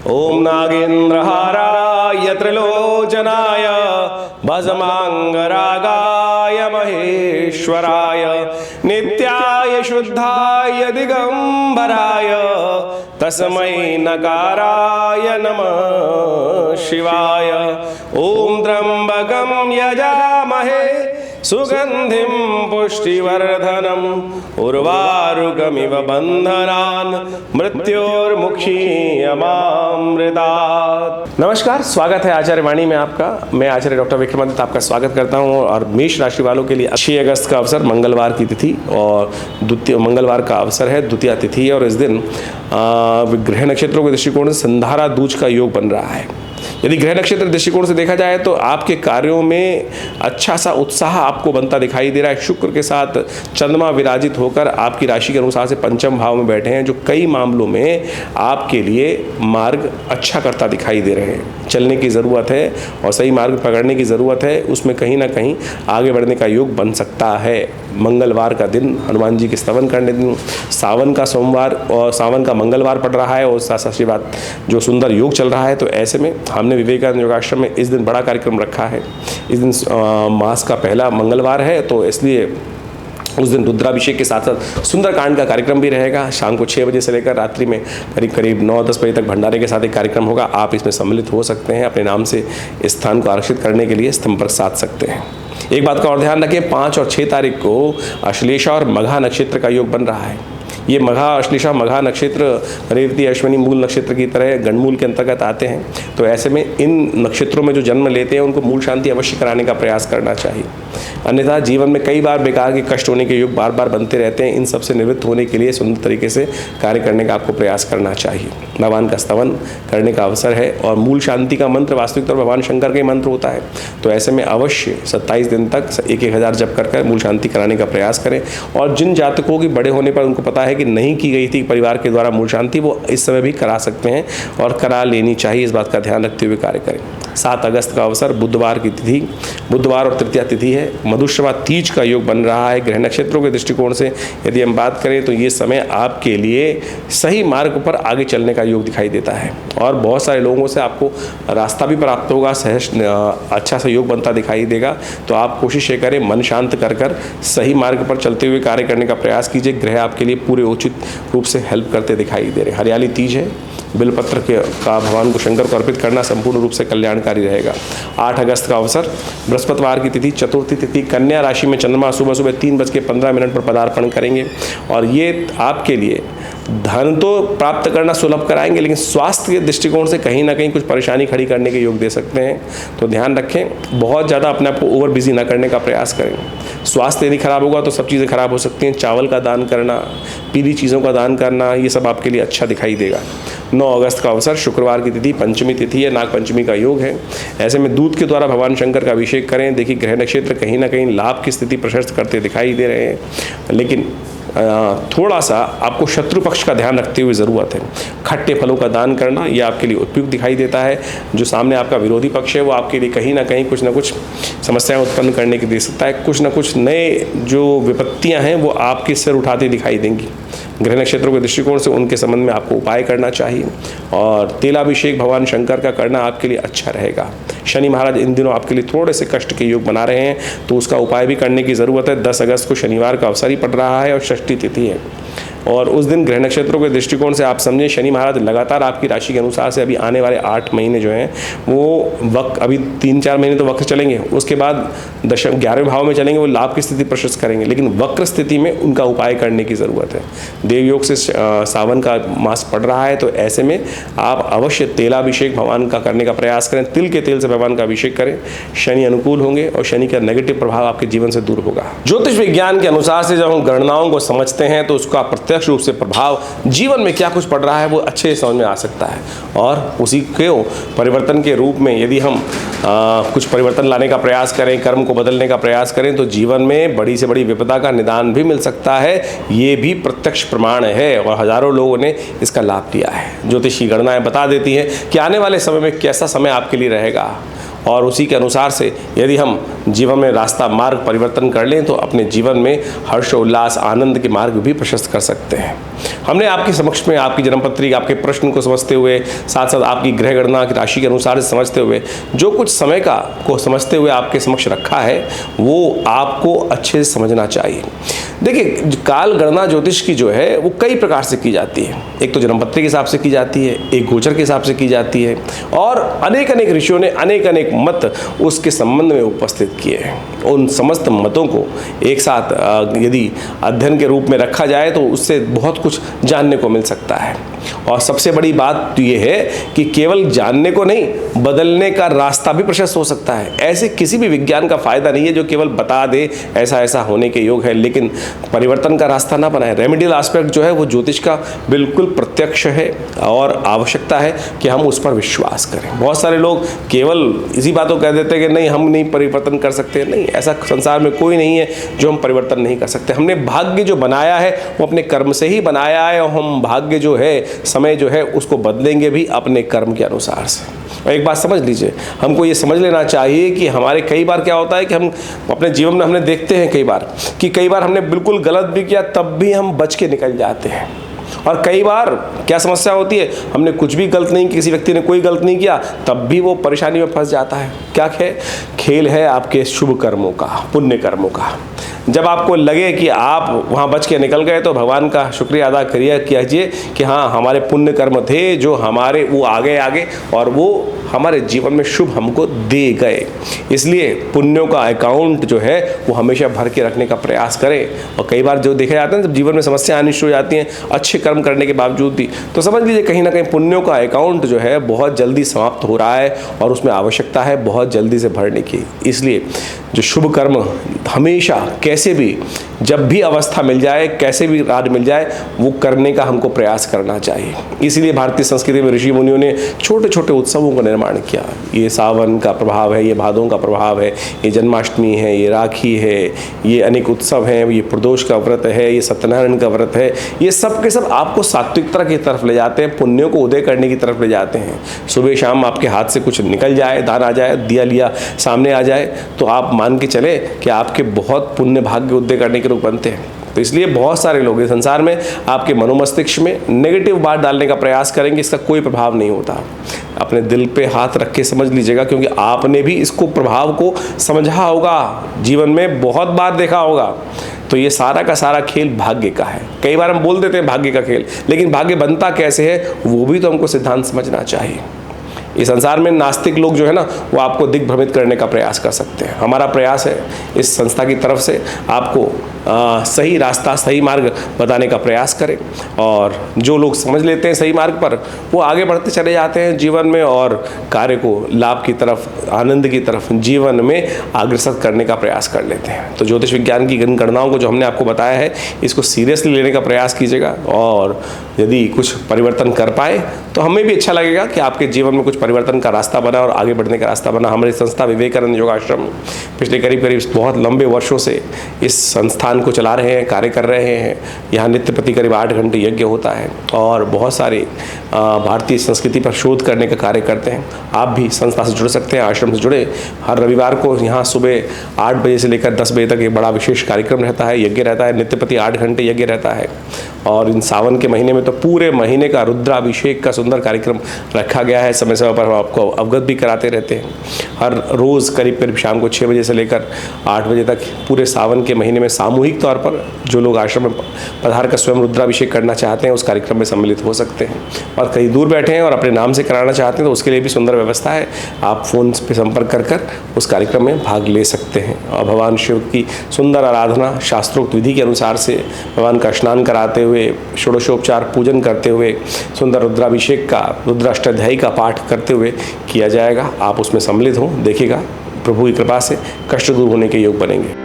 ओम नागेन्द्रहाराय त्रिलोचनाय भस्मांगरागाय महेश्वराय नित्याय शुद्धाय दिगंबराय तस्मै नकाराय नमः शिवाय। ओम त्र्यंबकं यजामहे सुगंधिं पुष्टिवर्धनम् उर्वारुकमिव बंधनान् मृत्योर्मुक्षीयमामृतात्। नमस्कार, स्वागत है आचार्य वाणी में आपका। मैं आचार्य डॉक्टर विक्रमादित्य आपका स्वागत करता हूं। और मेष राशि वालों के लिए 6 अगस्त का अवसर, मंगलवार की तिथि और द्वितीय मंगलवार का अवसर है, द्वितीय तिथि है। और इस दिन ग्रह नक्षत्रों के दृष्टिकोण से संधारा दूज का योग बन रहा है। यदि ग्रह नक्षत्र दृष्टिकोण से देखा जाए तो आपके कार्यों में अच्छा सा उत्साह आपको बनता दिखाई दे रहा है। शुक्र के साथ चंद्रमा विराजित होकर आपकी राशि के अनुसार से पंचम भाव में बैठे हैं, जो कई मामलों में आपके लिए मार्ग अच्छा करता दिखाई दे रहे हैं। चलने की ज़रूरत है और सही मार्ग पकड़ने की ज़रूरत है, उसमें कहीं ना कहीं आगे बढ़ने का योग बन सकता है। मंगलवार का दिन, हनुमान जी के स्तवन करने दिन, सावन का सोमवार और सावन का मंगलवार पड़ रहा है और साथ ही बात जो सुंदर योग चल रहा है। तो ऐसे में हमने विवेकानंद योगाश्रम में इस दिन बड़ा कार्यक्रम रखा है। इस दिन मास का पहला मंगलवार है, तो इसलिए उस दिन रुद्राभिषेक के साथ साथ सुंदरकांड का कार्यक्रम भी रहेगा। शाम को 6 बजे से लेकर रात्रि में करीब 9-10 बजे तक भंडारे के साथ एक कार्यक्रम होगा। आप इसमें सम्मिलित हो सकते हैं। अपने नाम से इस स्थान को आरक्षित करने के लिए संपर्क साध सकते हैं। एक बात का और ध्यान रखें, 5 और 6 तारीख को अश्लेषा और मघा नक्षत्र का योग बन रहा है। ये मघा, अश्लेषा, मघा नक्षत्र रेवती, अश्विनी मूल नक्षत्र की तरह गणमूल के अंतर्गत आते हैं। तो ऐसे में इन नक्षत्रों में जो जन्म लेते हैं उनको मूल शांति अवश्य कराने का प्रयास करना चाहिए। अन्यथा जीवन में कई बार बेकार के कष्ट होने के योग बार बार बनते रहते हैं। इन सब से निवृत्त होने के लिए सुंदर तरीके से कार्य करने का आपको प्रयास करना चाहिए। भगवान का स्तवन करने का अवसर है और मूल शांति का मंत्र वास्तविक तौर पर भगवान शंकर का ही मंत्र होता है। तो ऐसे में अवश्य 27 दिन तक 1,000 जप कर मूल शांति कराने का प्रयास करें। और जिन जातकों की बड़े होने पर उनको पता है कि नहीं की गई थी परिवार के द्वारा मूल शांति, वो इस समय भी करा सकते हैं और करा लेनी चाहिए। इस बात का ध्यान रखते हुए कार्य करें। 7 अगस्त का अवसर, बुधवार की तिथि, बुधवार और तृतीया तिथि है। मधुश्रवा तीज का योग बन रहा है। ग्रह नक्षत्रों के दृष्टिकोण से यदि हम बात करें तो ये समय आपके लिए सही मार्ग पर आगे चलने का योग दिखाई देता है और बहुत सारे लोगों से आपको रास्ता भी प्राप्त होगा, सहज अच्छा सा योग बनता दिखाई देगा। तो आप कोशिश ये करें, मन शांत कर सही मार्ग पर चलते हुए कार्य करने का प्रयास कीजिए। ग्रह आपके लिए पूरे उचित रूप से हेल्प करते दिखाई दे रहे। हरियाली तीज है। बिलपत्र का भगवान को शंकर को अर्पित करना संपूर्ण रूप से कल्याणकारी रहेगा। 8 अगस्त का अवसर, बृहस्पतिवार की तिथि, चतुर्थी तिथि, कन्या राशि में चंद्रमा सुबह 3:15 पर पदार्पण करेंगे और ये आपके लिए धन तो प्राप्त करना सुलभ कराएंगे, लेकिन स्वास्थ्य के दृष्टिकोण से कहीं ना कहीं कुछ परेशानी खड़ी करने के योग दे सकते हैं। तो ध्यान रखें, बहुत ज़्यादा अपने आप को ओवर बिजी ना करने का प्रयास करें। स्वास्थ्य यदि खराब होगा तो सब चीज़ें खराब हो सकती हैं। चावल का दान करना, पीली चीज़ों का दान करना, ये सब आपके लिए अच्छा दिखाई देगा। 9 अगस्त का अवसर, शुक्रवार की तिथि, पंचमी तिथि है, नाग पंचमी का योग है। ऐसे में दूध के द्वारा भगवान शंकर का अभिषेक करें। देखिए, ग्रह नक्षत्र कहीं ना कहीं लाभ की स्थिति प्रशस्त करते दिखाई दे रहे हैं, लेकिन थोड़ा सा आपको शत्रु पक्ष का ध्यान रखते हुए ज़रूरत है। खट्टे फलों का दान करना यह आपके लिए उपयुक्त दिखाई देता है। जो सामने आपका विरोधी पक्ष है वो आपके लिए कहीं ना कहीं कुछ ना कुछ समस्याएं उत्पन्न करने की दे सकता है। कुछ ना कुछ नए जो विपत्तियां हैं वो आपके सिर उठाते दिखाई देंगी। ग्रह नक्षत्रों के दृष्टिकोण से उनके संबंध में आपको उपाय करना चाहिए और तेलाभिषेक भगवान शंकर का करना आपके लिए अच्छा रहेगा। शनि महाराज इन दिनों आपके लिए थोड़े से कष्ट के योग बना रहे हैं, तो उसका उपाय भी करने की ज़रूरत है। 10 अगस्त को शनिवार का अवसर ही पड़ रहा है और षष्ठी तिथि है और उस दिन ग्रह नक्षत्रों के दृष्टिकोण से आप समझें, शनि महाराज लगातार आपकी राशि के अनुसार से अभी आने वाले 8 महीने जो हैं वो वक्त, अभी 3-4 महीने तो वक्र चलेंगे, उसके बाद 11वें भाव में चलेंगे, वो लाभ की स्थिति प्रशस्त करेंगे, लेकिन वक्र स्थिति में उनका उपाय करने की ज़रूरत है। देवयोग से सावन का मास पड़ रहा है, तो ऐसे में आप अवश्य तेलाभिषेक भगवान का करने का प्रयास करें। तिल के तेल से भगवान का अभिषेक करें। शनि अनुकूल होंगे और शनि का नेगेटिव प्रभाव आपके जीवन से दूर होगा। ज्योतिष विज्ञान के अनुसार से जब हम गणनाओं को समझते हैं तो उसका प्रत्यक्ष रूप से प्रभाव जीवन में क्या कुछ पड़ रहा है वो अच्छे से समझ में आ सकता है और उसी के परिवर्तन के रूप में यदि हम कुछ परिवर्तन लाने का प्रयास करें, कर्म को बदलने का प्रयास करें, तो जीवन में बड़ी से बड़ी विपदा का निदान भी मिल सकता है। ये भी प्रत्यक्ष प्रमाण है और हजारों लोगों ने इसका लाभ लिया है। ज्योतिषी गणनाएं बता देती हैं कि आने वाले समय में कैसा समय आपके लिए रहेगा और उसी के अनुसार से यदि हम जीवन में रास्ता मार्ग परिवर्तन कर लें तो अपने जीवन में हर्ष उल्लास आनंद के मार्ग भी प्रशस्त कर सकते हैं। हमने आपके समक्ष में आपकी जन्मपत्री, आपके प्रश्न को समझते हुए, साथ साथ आपकी ग्रह गणना की राशि के अनुसार से समझते हुए, जो कुछ समय को समझते हुए आपके समक्ष रखा है वो आपको अच्छे से समझना चाहिए। देखिए, काल गणना ज्योतिष की जो है वो कई प्रकार से की जाती है। एक तो जन्मपत्री के हिसाब से की जाती है, एक गोचर के हिसाब से की जाती है, और अनेक अनेक ऋषियों ने अनेक अनेक मत उसके संबंध में उपस्थित किए हैं। उन समस्त मतों को एक साथ यदि अध्ययन के रूप में रखा जाए तो उससे बहुत कुछ जानने को मिल सकता है। और सबसे बड़ी बात तो ये है कि केवल जानने को नहीं, बदलने का रास्ता भी प्रशस्त हो सकता है। ऐसे किसी भी विज्ञान का फायदा नहीं है जो केवल बता दे ऐसा ऐसा होने के योग है, लेकिन परिवर्तन का रास्ता ना बनाए। रेमेडियल एस्पेक्ट जो है वो ज्योतिष का बिल्कुल प्रत्यक्ष है और आवश्यकता है कि हम उस पर विश्वास करें। बहुत सारे लोग केवल इसी बातों कह देते हैं कि नहीं, हम नहीं परिवर्तन कर सकते। नहीं, ऐसा संसार में कोई नहीं है जो हम परिवर्तन नहीं कर सकते। हमने भाग्य जो बनाया है वो अपने कर्म से ही बनाया है, और हम भाग्य जो है, समय जो है, उसको बदलेंगे भी अपने कर्म के अनुसार से। और एक बात समझ लीजिए, हमको ये समझ लेना चाहिए कि हमारे कई बार क्या होता है कि हम अपने जीवन में हमने देखते हैं कई बार हमने बिल्कुल गलत भी किया तब भी हम बच के निकल जाते हैं। और कई बार क्या समस्या होती है, हमने कुछ भी गलत नहीं, किसी व्यक्ति ने कोई गलत नहीं किया तब भी वो परेशानी में फंस जाता है। क्या खेल है आपके शुभ कर्मों का, पुण्य कर्मों का। जब आपको लगे कि आप वहाँ बच के निकल गए तो भगवान का शुक्रिया अदा कीजिए कि हाँ, हमारे पुण्य कर्म थे जो हमारे वो आगे और वो हमारे जीवन में शुभ हमको दे गए। इसलिए पुण्यों का अकाउंट जो है वो हमेशा भर के रखने का प्रयास करें। और कई बार जो देखा जाता है जब जीवन में समस्या आनी शुरू हो जाती हैं अच्छे कर्म करने के बावजूद भी, तो समझ लीजिए कहीं ना कहीं पुण्यों का अकाउंट जो है बहुत जल्दी समाप्त हो रहा है और उसमें आवश्यकता है बहुत जल्दी से भरने की। इसलिए जो शुभ कर्म हमेशा कैसे भी, जब भी अवस्था मिल जाए, कैसे भी राज मिल जाए, वो करने का हमको प्रयास करना चाहिए। इसीलिए भारतीय संस्कृति में ऋषि मुनियों ने छोटे छोटे उत्सवों का निर्माण किया। ये सावन का प्रभाव है, ये भादों का प्रभाव है, ये जन्माष्टमी है, ये राखी है, ये अनेक उत्सव हैं, ये प्रदोष का व्रत है, ये सत्यनारायण का व्रत है। ये सब के सब आपको सात्विकता की तरफ ले जाते हैं, पुण्यों को उदय करने की तरफ ले जाते हैं। सुबह शाम आपके हाथ से कुछ निकल जाए, दान आ जाए, दिया लिया सामने आ जाए, तो आप मान के चले कि आपके बहुत पुण्य भाग्य उदय करने के रूप बनते हैं। तो इसलिए बहुत सारे लोग इस संसार में आपके मनोमस्तिष्क में नेगेटिव बात डालने का प्रयास करेंगे, इसका कोई प्रभाव नहीं होता। अपने दिल पे हाथ रख के समझ लीजिएगा, क्योंकि आपने भी इसको प्रभाव को समझा होगा, जीवन में बहुत बार देखा होगा। तो ये सारा का सारा खेल भाग्य का है। कई बार हम बोल देते हैं भाग्य का खेल, लेकिन भाग्य बनता कैसे है वो भी तो हमको सिद्धांत समझना चाहिए। इस संसार में नास्तिक लोग जो है ना वो आपको दिग्भ्रमित करने का प्रयास कर सकते हैं। हमारा प्रयास है इस संस्था की तरफ से आपको सही रास्ता, सही मार्ग बताने का प्रयास करें, और जो लोग समझ लेते हैं सही मार्ग पर वो आगे बढ़ते चले जाते हैं जीवन में, और कार्य को लाभ की तरफ, आनंद की तरफ जीवन में अग्रसर करने का प्रयास कर लेते हैं। तो ज्योतिष विज्ञान की गणनाओं को जो हमने आपको बताया है इसको सीरियसली लेने का प्रयास कीजिएगा, और यदि कुछ परिवर्तन कर पाए तो हमें भी अच्छा लगेगा कि आपके जीवन में कुछ परिवर्तन का रास्ता बना और आगे बढ़ने का रास्ता बना। हमारी संस्था विवेकानंद योगाश्रम पिछले करीब बहुत लंबे वर्षों से इस संस्थान को चला रहे हैं, कार्य कर रहे हैं। यहाँ नित्य प्रति करीब 8 घंटे यज्ञ होता है और बहुत सारे भारतीय संस्कृति पर शोध करने का कार्य करते हैं। आप भी संस्था से जुड़ सकते हैं, आश्रम से जुड़े। हर रविवार को यहाँ सुबह 8 बजे से लेकर 10 बजे तक एक बड़ा विशेष कार्यक्रम रहता है, यज्ञ रहता है, नित्य प्रति 8 घंटे यज्ञ रहता है। और इन सावन के महीने में तो पूरे महीने का रुद्राभिषेक का सुंदर कार्यक्रम रखा गया है। समय समय पर हम आपको अवगत भी कराते रहते हैं। हर रोज़ करीब करीब शाम को 6 बजे से लेकर 8 बजे तक पूरे सावन के महीने में सामूहिक तौर पर जो लोग आश्रम में पधार कर स्वयं रुद्राभिषेक करना चाहते हैं उस कार्यक्रम में सम्मिलित हो सकते हैं। और कहीं दूर बैठे हैं और अपने नाम से कराना चाहते हैं तो उसके लिए भी सुंदर व्यवस्था है। आप फ़ोन पे संपर्क कर उस कार्यक्रम में भाग ले सकते हैं। और भगवान शिव की सुंदर आराधना शास्त्रोक्त विधि के अनुसार से भगवान का स्नान कराते हुए, षोडशोपचार पूजन करते हुए, सुंदर रुद्राभिषेक का, रुद्राष्टाध्यायी का पाठ करते हुए किया जाएगा। आप उसमें सम्मिलित हों, देखिएगा प्रभु की कृपा से कष्ट दूर होने के योग बनेंगे।